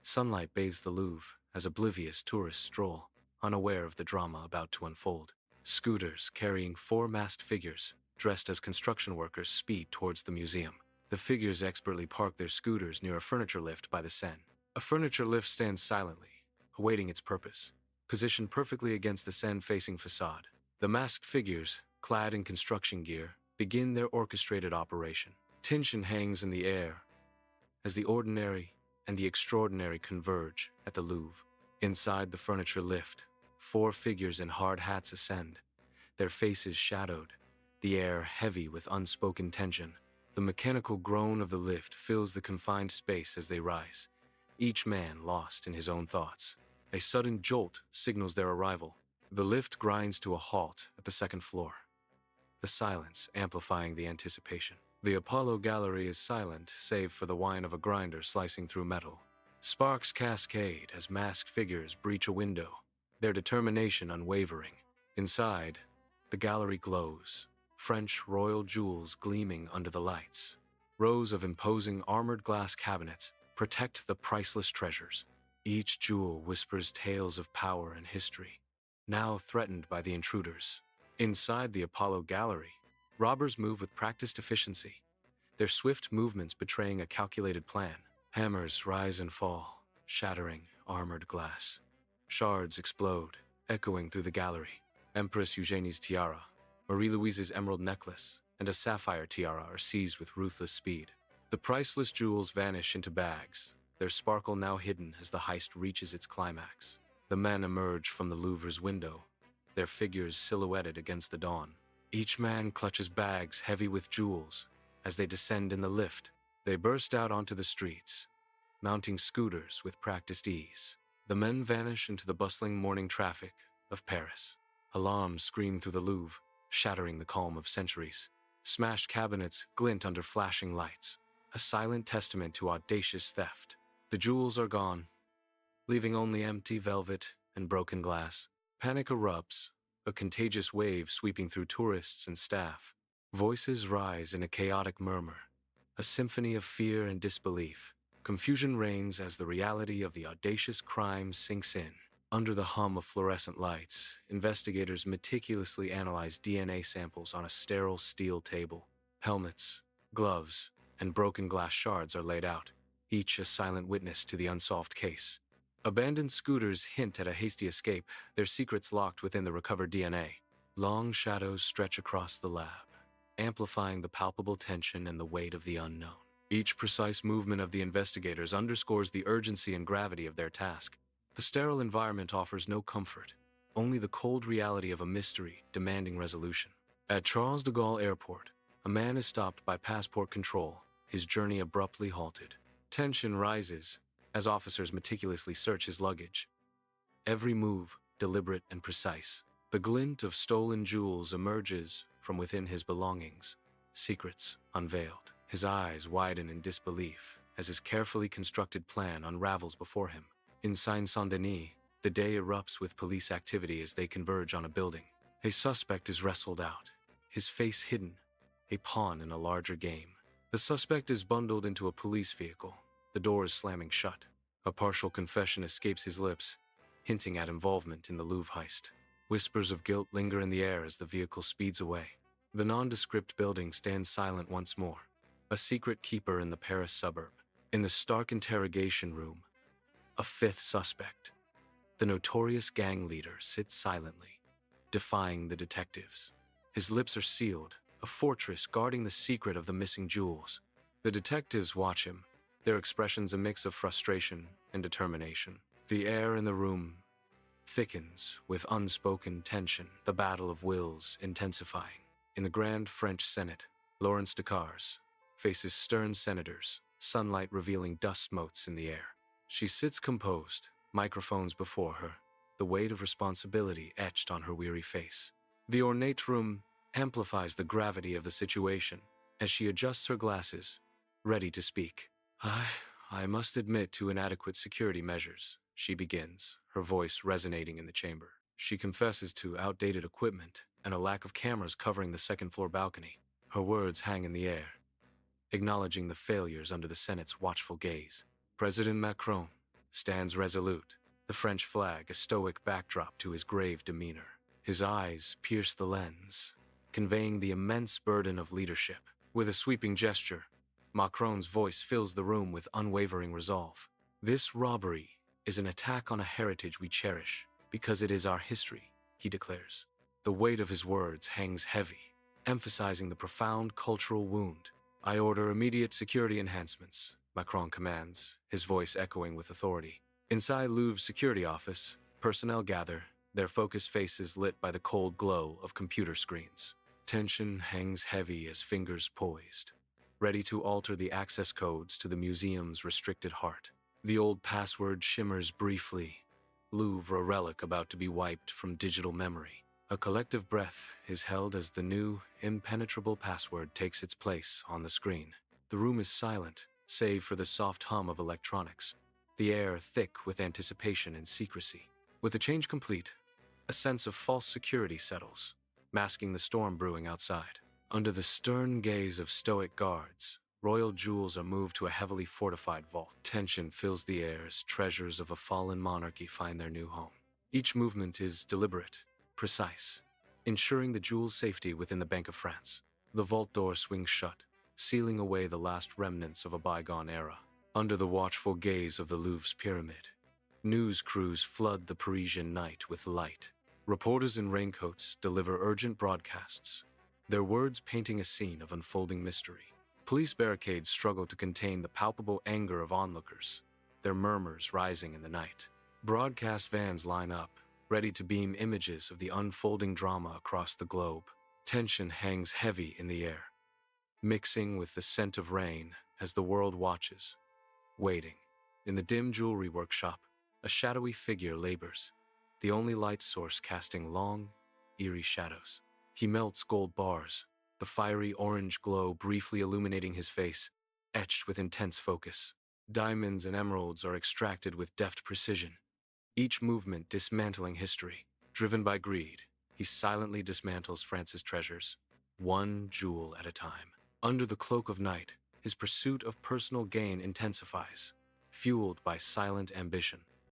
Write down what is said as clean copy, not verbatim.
Sunlight bathes the Louvre as oblivious tourists stroll, unaware of the drama about to unfold. Scooters carrying four masked figures, dressed as construction workers, speed towards the museum. The figures expertly park their scooters near a furniture lift by the Seine. A furniture lift stands silently, awaiting its purpose, positioned perfectly against the Seine-facing facade. The masked figures, clad in construction gear, begin their orchestrated operation. Tension hangs in the air as the ordinary and the extraordinary converge at the Louvre. Inside the furniture lift, four figures in hard hats ascend, their faces shadowed, the air heavy with unspoken tension. The mechanical groan of the lift fills the confined space as they rise, each man lost in his own thoughts. A sudden jolt signals their arrival. The lift grinds to a halt at the second floor, the silence amplifying the anticipation. The Apollo Gallery is silent, save for the whine of a grinder slicing through metal. Sparks cascade as masked figures breach a window, their determination unwavering. Inside, the gallery glows, French royal jewels gleaming under the lights. Rows of imposing armored glass cabinets protect the priceless treasures. Each jewel whispers tales of power and history, now threatened by the intruders. Inside the Apollo Gallery, robbers move with practiced efficiency, their swift movements betraying a calculated plan. Hammers rise and fall, shattering armored glass. Shards explode, echoing through the gallery. Empress Eugenie's tiara, Marie-Louise's emerald necklace, and a sapphire tiara are seized with ruthless speed. The priceless jewels vanish into bags, their sparkle now hidden as the heist reaches its climax. The men emerge from the Louvre's window, their figures silhouetted against the dawn. Each man clutches bags heavy with jewels. As they descend in the lift, they burst out onto the streets, mounting scooters with practiced ease. The men vanish into the bustling morning traffic of Paris. Alarms scream through the Louvre, shattering the calm of centuries. Smashed cabinets glint under flashing lights, a silent testament to audacious theft. The jewels are gone, leaving only empty velvet and broken glass. Panic erupts, a contagious wave sweeping through tourists and staff. Voices rise in a chaotic murmur, a symphony of fear and disbelief. Confusion reigns as the reality of the audacious crime sinks in. Under the hum of fluorescent lights, investigators meticulously analyze DNA samples on a sterile steel table. Helmets, gloves, and broken glass shards are laid out, each a silent witness to the unsolved case. Abandoned scooters hint at a hasty escape, their secrets locked within the recovered DNA. Long shadows stretch across the lab, amplifying the palpable tension and the weight of the unknown. Each precise movement of the investigators underscores the urgency and gravity of their task. The sterile environment offers no comfort, only the cold reality of a mystery demanding resolution. At Charles de Gaulle Airport, a man is stopped by passport control, his journey abruptly halted. Tension rises as officers meticulously search his luggage. Every move deliberate and precise. The glint of stolen jewels emerges from within his belongings, secrets unveiled. His eyes widen in disbelief as his carefully constructed plan unravels before him. In Seine-Saint-Denis, the day erupts with police activity as they converge on a building. A suspect is wrestled out, his face hidden, a pawn in a larger game. The suspect is bundled into a police vehicle, the doors slamming shut. A partial confession escapes his lips, hinting at involvement in the Louvre heist. Whispers of guilt linger in the air as the vehicle speeds away. The nondescript building stands silent once more, a secret keeper in the Paris suburb. In the stark interrogation room, a fifth suspect, the notorious gang leader, sits silently, defying the detectives. His lips are sealed, a fortress guarding the secret of the missing jewels. The detectives watch him, their expressions a mix of frustration and determination. The air in the room thickens with unspoken tension, the battle of wills intensifying. In the Grand French Senate, Laurence Descartes faces stern senators, sunlight revealing dust motes in the air. She sits composed, microphones before her, the weight of responsibility etched on her weary face. The ornate room amplifies the gravity of the situation as she adjusts her glasses, ready to speak. I must admit to inadequate security measures, she begins, her voice resonating in the chamber. She confesses to outdated equipment and a lack of cameras covering the second-floor balcony. Her words hang in the air, acknowledging the failures under the Senate's watchful gaze. President Macron stands resolute, the French flag a stoic backdrop to his grave demeanor. His eyes pierce the lens, conveying the immense burden of leadership. With a sweeping gesture, Macron's voice fills the room with unwavering resolve. This robbery is an attack on a heritage we cherish, because it is our history, he declares. The weight of his words hangs heavy, emphasizing the profound cultural wound. I order immediate security enhancements, Macron commands, his voice echoing with authority. Inside Louvre's security office, personnel gather, their focused faces lit by the cold glow of computer screens. Tension hangs heavy as fingers poised, ready to alter the access codes to the museum's restricted heart. The old password shimmers briefly, Louvre a relic about to be wiped from digital memory. A collective breath is held as the new, impenetrable password takes its place on the screen. The room is silent, save for the soft hum of electronics, the air thick with anticipation and secrecy. With the change complete, a sense of false security settles, masking the storm brewing outside. Under the stern gaze of stoic guards, royal jewels are moved to a heavily fortified vault. Tension fills the air as treasures of a fallen monarchy find their new home. Each movement is deliberate, precise, ensuring the jewel's safety within the Bank of France. The vault door swings shut, sealing away the last remnants of a bygone era. Under the watchful gaze of the Louvre's pyramid, news crews flood the Parisian night with light. Reporters in raincoats deliver urgent broadcasts, their words painting a scene of unfolding mystery. Police barricades struggle to contain the palpable anger of onlookers, their murmurs rising in the night. Broadcast vans line up, ready to beam images of the unfolding drama across the globe. Tension hangs heavy in the air, mixing with the scent of rain as the world watches, waiting. In the dim jewelry workshop, a shadowy figure labors, the only light source casting long, eerie shadows. He melts gold bars, the fiery orange glow briefly illuminating his face, etched with intense focus. Diamonds and emeralds are extracted with deft precision, each movement dismantling history. Driven by greed, he silently dismantles France's treasures, one jewel at a time. Under the cloak of night, his pursuit of personal gain intensifies, fueled by silent ambition.